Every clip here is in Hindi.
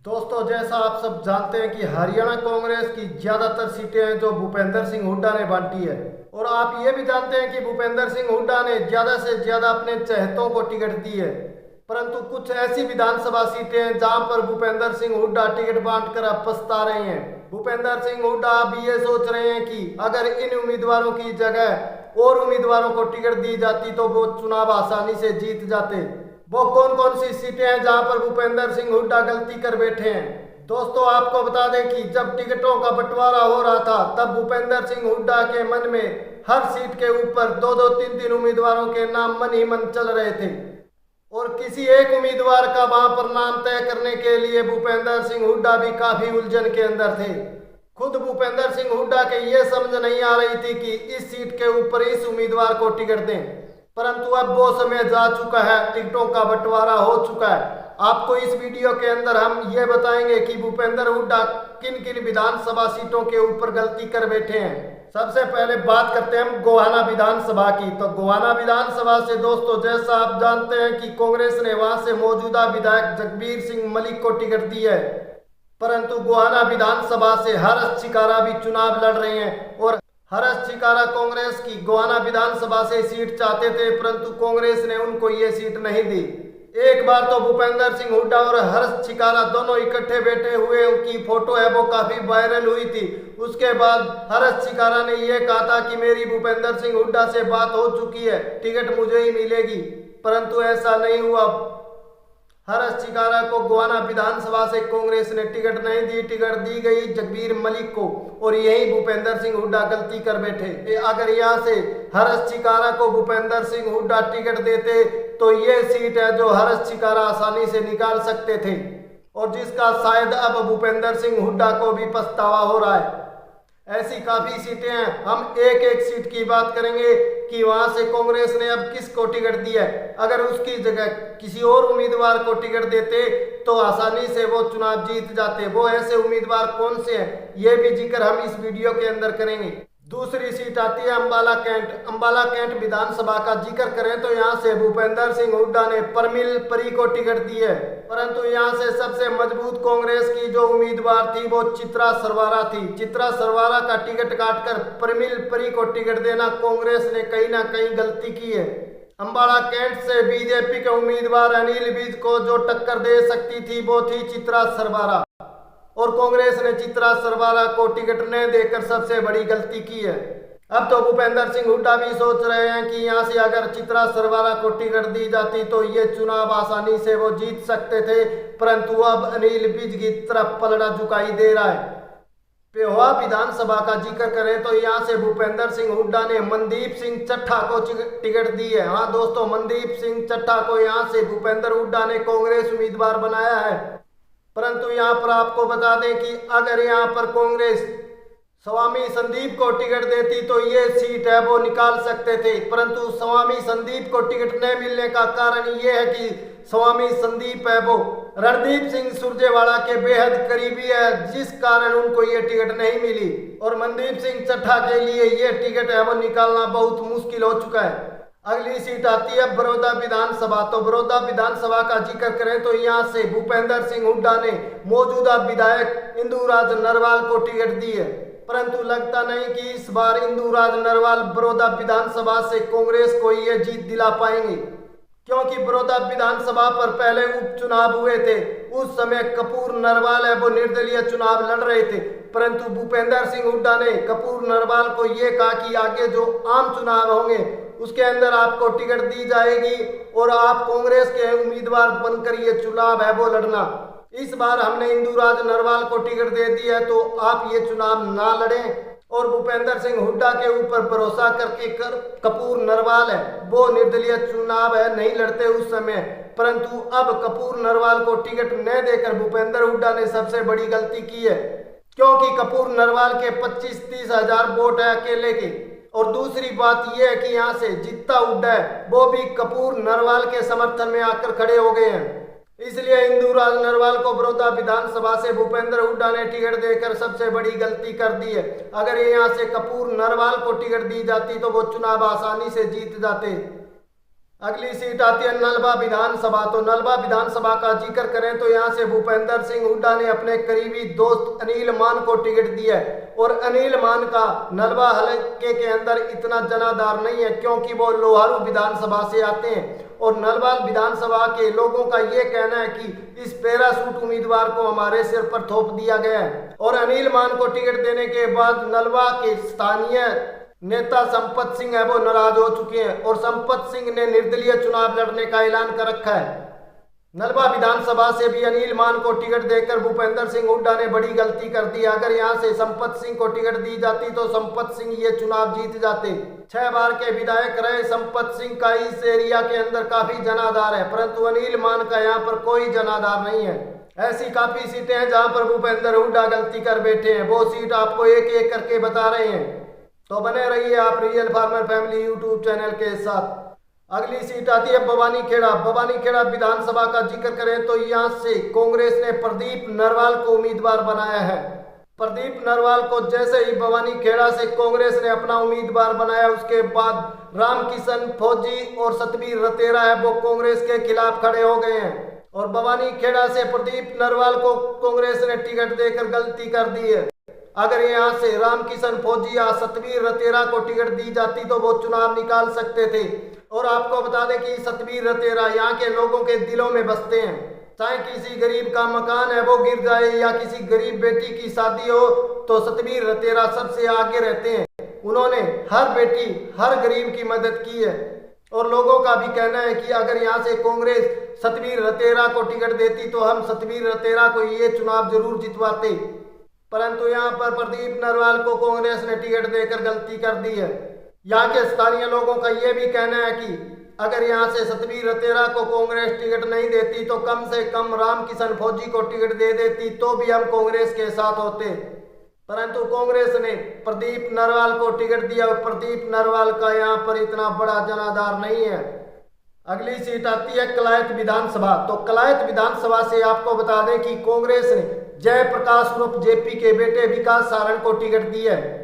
दोस्तों, जैसा आप सब जानते हैं कि हरियाणा कांग्रेस की ज्यादातर सीटें हैं जो भूपेंद्र सिंह हुड्डा ने बांटी है। और आप ये भी जानते हैं कि भूपेंद्र सिंह हुड्डा ने ज्यादा से ज्यादा अपने चहेतों को टिकट दी है। परंतु कुछ ऐसी विधानसभा सीटें हैं जहां पर भूपेंद्र सिंह हुड्डा टिकट बांटकर अब पछता रहे हैं। भूपेंद्र सिंह हुड्डा अब ये सोच रहे हैं कि अगर इन उम्मीदवारों की जगह और उम्मीदवारों को टिकट दी जाती तो वो चुनाव आसानी से जीत जाते। वो कौन कौन सी सीटें हैं जहां पर भूपेंद्र सिंह हुड्डा गलती कर बैठे हैं। दोस्तों, आपको बता दें कि जब टिकटों का बंटवारा हो रहा था तब भूपेंद्र सिंह हुड्डा के मन में हर सीट के ऊपर दो दो तीन तीन उम्मीदवारों के नाम मन ही मन चल रहे थे और किसी एक उम्मीदवार का वहां पर नाम तय करने के लिए भूपेंद्र सिंह हुड्डा भी काफी उलझन के अंदर थे। खुद भूपेंद्र सिंह हुड्डा के ये समझ नहीं आ रही थी कि इस सीट के ऊपर इस उम्मीदवार को टिकट दें। परंतु अब वो समय जा चुका है, टिकटों का बंटवारा हो चुका है। आपको इस वीडियो के अंदर हम ये बताएंगे कि भूपेंद्र हुड्डा किन किन विधानसभा सीटों के ऊपर गलती कर बैठे हैं। सबसे पहले बात करते हैं हम गोहाना विधानसभा की। तो गोहाना विधानसभा से दोस्तों, जैसा आप जानते हैं कि कांग्रेस ने वहां से मौजूदा विधायक जगबीर सिंह मलिक को टिकट दी है। परंतु गोहाना विधानसभा से हर्ष छिकारा भी चुनाव लड़ रहे हैं और हर्ष छिकारा कांग्रेस की गोहाना विधानसभा से सीट चाहते थे, परंतु कांग्रेस ने उनको ये सीट नहीं दी। एक बार तो भूपेंद्र सिंह हुड्डा और हर्ष छिकारा दोनों इकट्ठे बैठे हुए उनकी फोटो है वो काफी वायरल हुई थी। उसके बाद हर्ष छिकारा ने यह कहा था कि मेरी भूपेंद्र सिंह हुड्डा से बात हो चुकी है, टिकट मुझे ही मिलेगी। परंतु ऐसा नहीं हुआ। हर्ष छिकारा को गोहाना विधानसभा से कांग्रेस ने टिकट नहीं दी, टिकट दी गई जगबीर मलिक को और यही भूपेंद्र सिंह हुड्डा गलती कर बैठे। अगर यहाँ से हर्ष छिकारा को भूपेंद्र सिंह हुड्डा टिकट देते तो ये सीट है जो हर्ष छिकारा आसानी से निकाल सकते थे और जिसका शायद अब भूपेंद्र सिंह हुड्डा को भी पछतावा हो रहा है। ऐसी काफी सीटें हैं। हम एक एक सीट की बात करेंगे कि वहां से कांग्रेस ने अब किसको टिकट दिया है। अगर उसकी जगह किसी और उम्मीदवार को टिकट देते तो आसानी से वो चुनाव जीत जाते। वो ऐसे उम्मीदवार कौन से हैं ये भी जिक्र हम इस वीडियो के अंदर करेंगे। दूसरी सीट आती है अंबाला कैंट। अंबाला कैंट विधानसभा का जिक्र करें तो यहाँ से भूपेंद्र सिंह हुड्डा ने परमिल परी को टिकट दी है। परंतु यहाँ से सबसे मजबूत कांग्रेस की जो उम्मीदवार थी वो चित्रा सरवारा थी। चित्रा सरवारा का टिकट काटकर परमिल परी को टिकट देना कांग्रेस ने कहीं ना कहीं गलती की है। अंबाला कैंट से बीजेपी के उम्मीदवार अनिल विज को जो टक्कर दे सकती थी वो थी चित्रा सरवारा और कांग्रेस ने चित्रा सरवारा को टिकट न देकर सबसे बड़ी गलती की है। अब तो भूपेंद्र सिंह हुड्डा भी सोच रहे हैं कि यहाँ से अगर चित्रा सरवारा को टिकट दी जाती तो ये चुनाव आसानी से वो जीत सकते थे, परंतु अब अनिल विज की तरफ पलड़ा झुकाई दे रहा है। पेहोवा विधानसभा का जिक्र करें तो यहाँ से भूपेंद्र सिंह हुड्डा ने मनदीप सिंह चट्ठा को टिकट दी है। हाँ दोस्तों, मनदीप सिंह चट्ठा को यहाँ से भूपेंद्र हुड्डा ने कांग्रेस उम्मीदवार बनाया है। परंतु यहाँ पर आपको बता दें कि अगर यहाँ पर कांग्रेस स्वामी संदीप को टिकट देती तो ये सीट है वो निकाल सकते थे। परंतु स्वामी संदीप को टिकट न मिलने का कारण ये है कि स्वामी संदीप है वो रणदीप सिंह सुरजेवाला के बेहद करीबी है, जिस कारण उनको ये टिकट नहीं मिली और मनदीप सिंह चट्ठा के लिए ये टिकट है वो निकालना बहुत मुश्किल हो चुका है। अगली सीट आती है बड़ौदा विधानसभा। तो बड़ौदा विधानसभा का जिक्र करें तो यहाँ से भूपेंद्र सिंह हुड्डा ने मौजूदा विधायक इंदुराज नरवाल को टिकट दी है। परंतु लगता नहीं कि इस बार इंदुराज नरवाल बड़ौदा विधानसभा से कांग्रेस को ये जीत दिला पाएंगे, क्योंकि बड़ौदा विधानसभा पर पहले उपचुनाव हुए थे। उस समय कपूर नरवाल है वो निर्दलीय चुनाव लड़ रहे थे, परंतु भूपेंद्र सिंह हुड्डा ने कपूर नरवाल को ये कहा कि आगे जो आम चुनाव होंगे उसके अंदर आपको टिकट दी जाएगी और आप कांग्रेस के उम्मीदवार बनकर ये चुनाव है वो लड़ना। इस बार हमने इंदुराज नरवाल को टिकट दे दी है तो आप ये चुनाव ना लड़ें और भूपेंद्र सिंह हुड्डा के ऊपर भरोसा करके कपूर नरवाल है वो निर्दलीय चुनाव है नहीं लड़ते उस समय। परंतु अब कपूर नरवाल को टिकट न देकर भूपेंद्र हुड्डा ने सबसे बड़ी गलती की है, क्योंकि कपूर नरवाल के 25-30 हजार वोट है अकेले के। और दूसरी बात यह है कि यहाँ से जित्ता हुड्डा है वो भी कपूर नरवाल के समर्थन में आकर खड़े हो गए हैं। इसलिए इंदुराज नरवाल को बड़ौदा विधानसभा से भूपेंद्र हुड्डा ने टिकट देकर सबसे बड़ी गलती कर दी है। अगर यहाँ से कपूर नरवाल को टिकट दी जाती तो वो चुनाव आसानी से जीत जाते। अगली सीट आती है नलवा विधानसभा। तो नलवा विधानसभा का जिक्र करें तो यहाँ से भूपेंद्र सिंह हुड्डा ने अपने करीबी दोस्त अनिल मान को टिकट दिया है। और अनिल मान का नलवा हलके के अंदर इतना जनाधार नहीं है क्योंकि वो लोहारू विधानसभा से आते हैं। और नलवा विधानसभा के लोगों का ये कहना है कि इस पैरासूट उम्मीदवार को हमारे सिर पर थोप दिया गया है। और अनिल मान को टिकट देने के बाद नलवा के स्थानीय नेता संपत सिंह है वो नाराज हो चुके हैं और संपत सिंह ने निर्दलीय चुनाव लड़ने का ऐलान कर रखा है। नलवा विधानसभा से भी अनिल मान को टिकट देकर भूपेंद्र सिंह हुड्डा ने बड़ी गलती कर दी। अगर यहां से संपत सिंह को टिकट दी जाती तो संपत सिंह ये चुनाव जीत जाते। 6 बार के विधायक रहे संपत सिंह का इस एरिया के अंदर काफी जनाधार है, परंतु अनिल मान का यहाँ पर कोई जनाधार नहीं है। ऐसी काफी सीटें हैं जहां पर भूपेंद्र हुड्डा गलती कर बैठे हैं, वो सीट आपको एक एक करके बता रहे हैं। तो बने रहिए आप real farmer family YouTube channel के साथ। अगली सीट आती है भवानी खेड़ा। भवानी खेड़ा विधानसभा का जिक्र करें तो यहाँ से कांग्रेस ने प्रदीप नरवाल को उम्मीदवार बनाया है। प्रदीप नरवाल को जैसे ही भवानी खेड़ा से कांग्रेस ने अपना उम्मीदवार बनाया उसके बाद रामकिशन फौजी और सतबीर रतेरा है वो कांग्रेस के खिलाफ खड़े हो गए हैं। और भवानी खेड़ा से प्रदीप नरवाल को कांग्रेस ने टिकट देकर गलती कर दी है। अगर यहाँ से रामकिशन फौजी या सतबीर रतेरा को टिकट दी जाती तो वो चुनाव निकाल सकते थे। और आपको बता दें कि सतबीर रतेरा यहाँ के लोगों के दिलों में बसते हैं। चाहे किसी गरीब का मकान है वो गिर जाए या किसी गरीब बेटी की शादी हो तो सतबीर रतेरा सबसे आगे रहते हैं। उन्होंने हर बेटी हर गरीब की मदद की है। और लोगों का भी कहना है कि अगर यहाँ से कांग्रेस सतबीर रतेरा को टिकट देती तो हम सतबीर रतेरा को ये चुनाव जरूर जितवाते, परंतु यहाँ पर प्रदीप नरवाल को कांग्रेस ने टिकट देकर गलती कर दी है। यहाँ के स्थानीय लोगों का यह भी कहना है कि अगर यहाँ से सतबीर रतेरा को कांग्रेस टिकट नहीं देती तो कम से कम रामकिशन फौजी को टिकट दे देती तो भी हम कांग्रेस के साथ होते, परंतु कांग्रेस ने प्रदीप नरवाल को टिकट दिया और प्रदीप नरवाल का यहाँ पर इतना बड़ा जनाधार नहीं है। अगली सीट आती है कलायत विधानसभा। तो कलायत विधानसभा से आपको बता दें कि कांग्रेस ने जयप्रकाश उर्फ जेपी के बेटे विकास सारण को टिकट दिया है।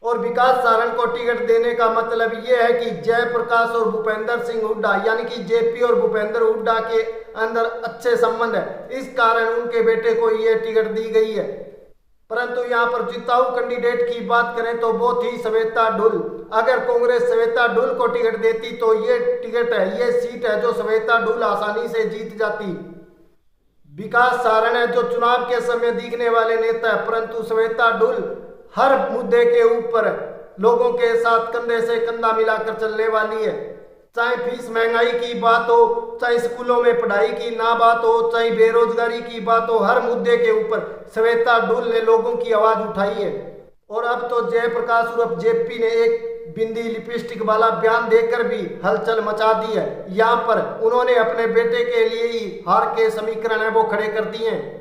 और विकास सारण को टिकट देने का मतलब ये है कि जयप्रकाश और भूपेंद्र सिंह हुड्डा यानी कि जेपी और भूपेंद्र हुड्डा के अंदर अच्छे संबंध है, इस कारण उनके बेटे को ये टिकट दी गई है। परंतु यहाँ पर जिताऊ कैंडिडेट की बात करें तो वो थी श्वेता ढुल। अगर कांग्रेस श्वेता ढुल को टिकट देती तो ये टिकट है, ये सीट है जो श्वेता ढुल आसानी से जीत जाती। विकास सारण है जो चुनाव के समय दिखने वाले नेता है, परंतु श्वेता ढुल हर मुद्दे के ऊपर लोगों के साथ कंधे से कंधा मिलाकर चलने वाली है। चाहे फीस महंगाई की बात हो, चाहे स्कूलों में पढ़ाई की ना बात हो, चाहे बेरोजगारी की बात हो, हर मुद्दे के ऊपर श्वेता ढुल ने लोगों की आवाज उठाई है। और अब तो जयप्रकाश उर्फ जेपी ने एक बिंदी लिपस्टिक वाला बयान देकर भी हलचल मचा दी है। यहाँ पर उन्होंने अपने बेटे के लिए ही हार के समीकरण है वो खड़े कर दिए हैं।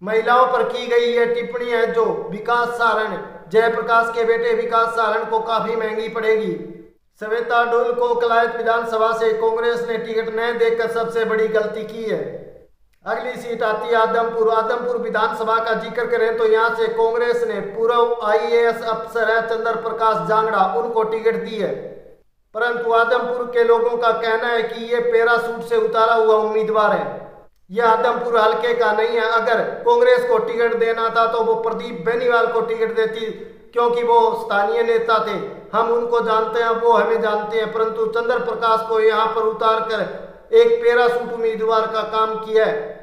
महिलाओं पर की गई ये टिप्पणी है जो विकास सारण जयप्रकाश के बेटे विकास सारण को काफी महंगी पड़ेगी। श्वेता ढुल को कलायत विधानसभा से कांग्रेस ने टिकट न देकर सबसे बड़ी गलती की है। अगली सीट आती है आदमपुर। आदमपुर विधानसभा का जिक्र करें तो यहाँ से कांग्रेस ने पूर्व IAS अफसर है चंद्र प्रकाश जांगड़ा उनको टिकट दी है, परंतु आदमपुर के लोगों का कहना है कि ये पैरासूट से उतारा हुआ उम्मीदवार है, यह आदमपुर हल्के का नहीं है। अगर कांग्रेस को टिकट देना था तो वो प्रदीप बेनीवाल को टिकट देती क्योंकि वो स्थानीय नेता थे, हम उनको जानते हैं वो हमें जानते हैं, परंतु चंद्र प्रकाश को यहाँ पर उतार कर एक पैरासूट उम्मीदवार का काम किया है।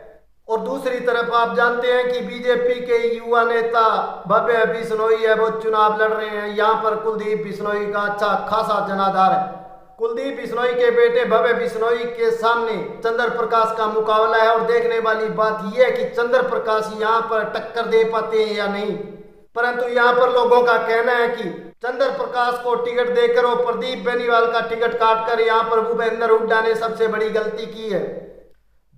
और दूसरी तरफ आप जानते हैं कि बीजेपी के युवा नेता भव्य बिश्नोई है वो चुनाव लड़ रहे हैं। यहाँ पर कुलदीप बिश्नोई का अच्छा खासा जनाधार है। कुलदीप बिश्नोई के बेटे भव्य बिश्नोई के सामने चंद्र प्रकाश का मुकाबला है और देखने वाली बात यह है कि चंद्र प्रकाश यहाँ पर टक्कर दे पाते हैं या नहीं। परंतु यहाँ पर लोगों का कहना है कि चंद्र प्रकाश को टिकट देकर और प्रदीप बेनीवाल का टिकट काटकर यहाँ पर भूपेंद्र हुड्डा ने सबसे बड़ी गलती की है।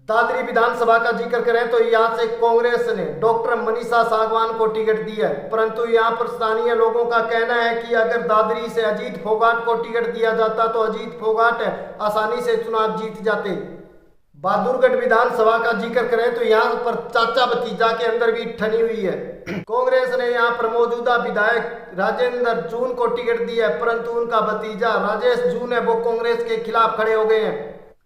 दादरी विधानसभा का जिक्र करें तो यहाँ से कांग्रेस ने डॉक्टर मनीषा सागवान को टिकट दिया है, परंतु यहाँ पर स्थानीय लोगों का कहना है कि अगर दादरी से अजीत फोगाट को टिकट दिया जाता तो अजीत फोगाट आसानी से चुनाव जीत जाते। बहादुरगढ़ विधानसभा का जिक्र करें तो यहाँ पर चाचा भतीजा के अंदर भी ठनी हुई है। कांग्रेस ने यहाँ पर मौजूदा विधायक राजेंद्र जून को टिकट दी है, परंतु उनका भतीजा राजेश जून है वो कांग्रेस के खिलाफ खड़े हो गए हैं।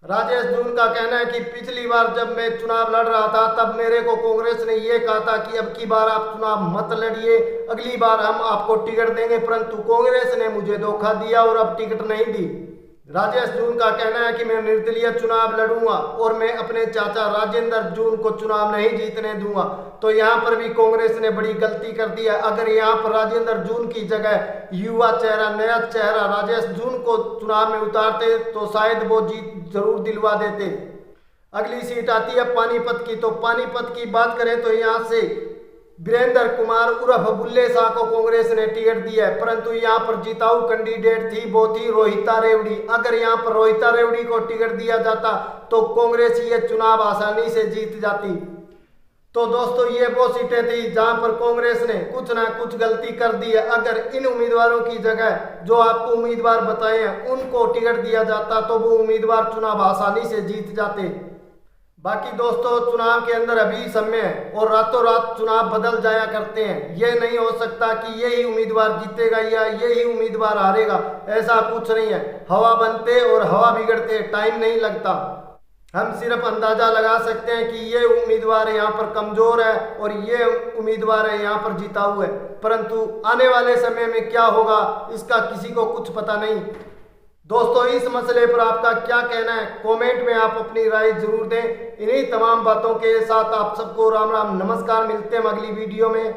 राजेश जून का कहना है कि पिछली बार जब मैं चुनाव लड़ रहा था तब मेरे को कांग्रेस ने ये कहा था कि अब की बार आप चुनाव मत लड़िए, अगली बार हम आपको टिकट देंगे, परंतु कांग्रेस ने मुझे धोखा दिया और अब टिकट नहीं दी। राजेश जून का कहना है कि मैं निर्दलीय चुनाव लड़ूंगा और मैं अपने चाचा राजेंद्र जून को चुनाव नहीं जीतने दूंगा। तो यहाँ पर भी कांग्रेस ने बड़ी गलती कर दी है। अगर यहाँ पर राजेंद्र जून की जगह युवा चेहरा, नया चेहरा राजेश जून को चुनाव में उतारते तो शायद वो जीत जरूर दिलवा देते। अगली सीट आती है पानीपत की। तो पानीपत की बात करें तो यहाँ से वीरेंद्र कुमार उर्फ बुल्ले शाह को कांग्रेस ने टिकट दिया है, परंतु यहाँ पर जिताऊ कैंडिडेट थी वो थी रोहिता रेवड़ी। अगर यहाँ पर रोहिता रेवड़ी को टिकट दिया जाता तो कांग्रेस ये चुनाव आसानी से जीत जाती। तो दोस्तों ये वो सीटें थी जहां पर कांग्रेस ने कुछ ना कुछ गलती कर दी है। अगर इन उम्मीदवारों की जगह जो आपको उम्मीदवार बताए हैं उनको टिकट दिया जाता तो वो उम्मीदवार चुनाव आसानी से जीत जाते। बाकी दोस्तों चुनाव के अंदर अभी समय है और रातों रात चुनाव बदल जाया करते हैं। ये नहीं हो सकता कि यही उम्मीदवार जीतेगा या यही उम्मीदवार हारेगा, ऐसा कुछ नहीं है। हवा बनते और हवा बिगड़ते टाइम नहीं लगता। हम सिर्फ अंदाजा लगा सकते हैं कि ये उम्मीदवार यहाँ पर कमजोर है और ये उम्मीदवार है यहाँ पर जीताऊ है, परंतु आने वाले समय में क्या होगा इसका किसी को कुछ पता नहीं। दोस्तों इस मसले पर आपका क्या कहना है, कमेंट में आप अपनी राय जरूर दें। इन्हीं तमाम बातों के साथ आप सबको राम राम नमस्कार, मिलते हैं अगली वीडियो में।